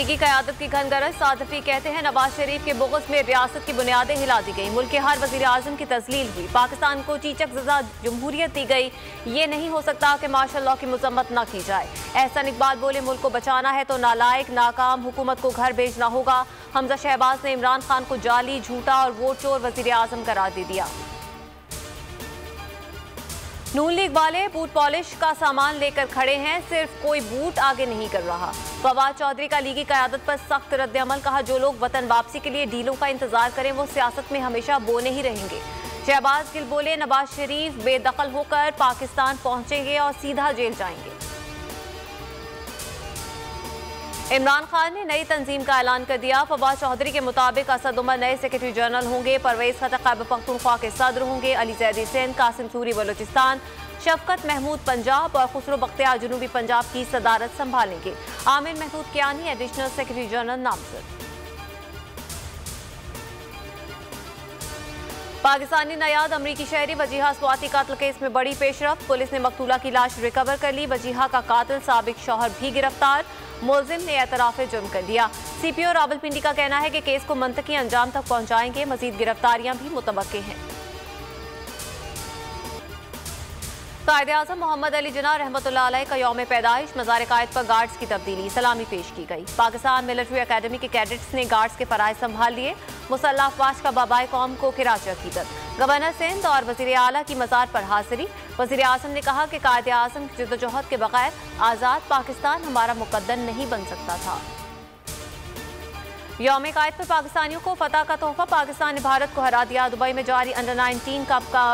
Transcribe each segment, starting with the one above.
लीगी क़यादत की घनगरज। सादफी कहते हैं नवाज शरीफ के बुग़्ज़ में रियासत की बुनियादें हिला दी गई। मुल्क के हर वज़ीर आज़म की तज़लील हुई। पाकिस्तान को चीचक सज़ा जमहूरियत दी गई। ये नहीं हो सकता कि मार्शल लॉ की मज़म्मत न की जाए। एहसन इकबाल बोले, मुल्क को बचाना है तो नालायक नाकाम हुकूमत को घर भेजना होगा। हमजा शहबाज ने इमरान खान को जाली, झूठा और वोट चोर वज़ीर आज़म करार दे दिया। नून लीग वाले बूट पॉलिश का सामान लेकर खड़े हैं, सिर्फ कोई बूट आगे नहीं कर रहा। फवाद चौधरी का लीगी क़यादत पर सख्त रद्द-ए-अमल। कहा, जो लोग वतन वापसी के लिए डीलों का इंतजार करें वो सियासत में हमेशा बोने ही रहेंगे। शहबाज गिल बोले, नवाज शरीफ बेदखल होकर पाकिस्तान पहुंचेंगे और सीधा जेल जाएंगे। इमरान खान ने नई तंजीम का ऐलान कर दिया। फवाद चौधरी के मुताबिक असद उमर नए सेक्रेटरी जनरल होंगे। परवेज खतर खैबर पख्तूनख्वा के सदर होंगे। अली जैदी सिंध, कासिम सूरी बलूचिस्तान, शफकत महमूद पंजाब और खुसरो बख्तियार जनूबी पंजाब की सदारत संभालेंगे। Aamir Mahmood Kiyani additional secretary general नामजद। पाकिस्तानी नयाद अमरीकी शहरी वजीहा स्वाति कातल केस में बड़ी पेशरफ। पुलिस ने मकतूला की लाश रिकवर कर ली। वजीहा का कातिल साबिक शौहर भी गिरफ्तार। मुलजिम ने एतराफ़ जुर्म कर दिया। CPO रावलपिंडी का कहना है कि केस को मंतकी अंजाम तक पहुंचाएंगे। मजीद गिरफ्तारियां भी मुतवक्के हैं। कायद-ए-आज़म मोहम्मद अली जिन्ना रहमतुल्लाह अलैह का यौम पैदाइश। मज़ार कायद पर गार्ड्स की तब्दीली, सलामी पेश की गई। पाकिस्तान मिलिट्री अकेडमी के कैडेट्स ने गार्ड्स के फराइज़ संभाल लिए। मुसल्लह अफवाज का बाबाए कौम को खिराज अकीदत। गवर्नर सिंध और वज़ीर आला की मज़ार पर हाज़िरी। वज़ीर आज़म ने कहा कि कायद-ए-आज़म की जद्दोजहद के बगैर आज़ाद पाकिस्तान हमारा मुक़द्दर नहीं बन सकता था। यौम कायद पर पाकिस्तानियों को फतह का तोहफा। पाकिस्तान ने भारत को हरा दिया। दुबई में जारी अंडर 19 कप का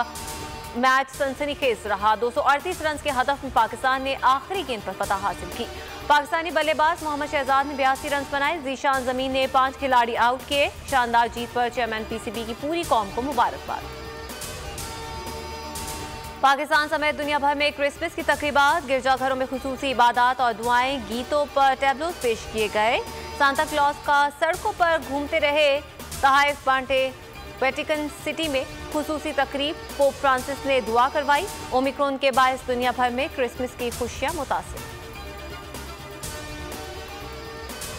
मैच सनसनीखेज रहा। 238 रन के हदफ में पाकिस्तान ने आखिरी गेंद पर फतह हासिल की। पाकिस्तानी बल्लेबाज मोहम्मद शहजाद ने 82 रन बनाए। जीशान जमीन ने 5 खिलाड़ी आउट किए। शानदार जीत पर चेयरमैन PCB की पूरी कौम को मुबारकबाद। पाकिस्तान समेत दुनिया भर में क्रिसमस की तकरीबात, गिरजाघरों में खुसूसी इबादत और दुआएं, गीतों पर टैब्लोज पेश किए गए। सांता क्लॉज का सड़कों पर घूमते रहे, तोहफे बांटे। वेटिकन सिटी में खुसूसी तकरीब, पोप फ्रांसिस ने दुआ करवाई। ओमिक्रॉन के बायस दुनिया भर में क्रिसमस की खुशियां मुतासिर।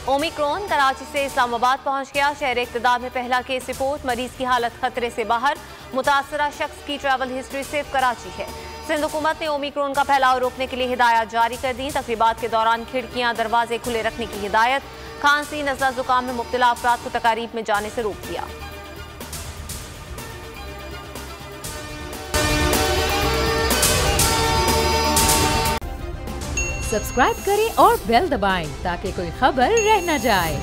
ओमिक्रॉन कराची से इस्लामाबाद पहुंच गया। शहर इक़्तिदार में पहला केस रिपोर्ट। मरीज की हालत खतरे से बाहर। मुतासरा शख्स की ट्रैवल हिस्ट्री सिर्फ कराची है। सिंध हुकूमत ने ओमिक्रॉन का फैलाव रोकने के लिए हिदायत जारी कर दी। तकरीबात के दौरान खिड़कियां दरवाजे खुले रखने की हिदायत। खांसी, नज़ला, जुकाम में मुब्तला अफराद को तकारीब में जाने से रोक दिया। सब्सक्राइब करें और बेल दबाएं ताकि कोई खबर रह न जाए।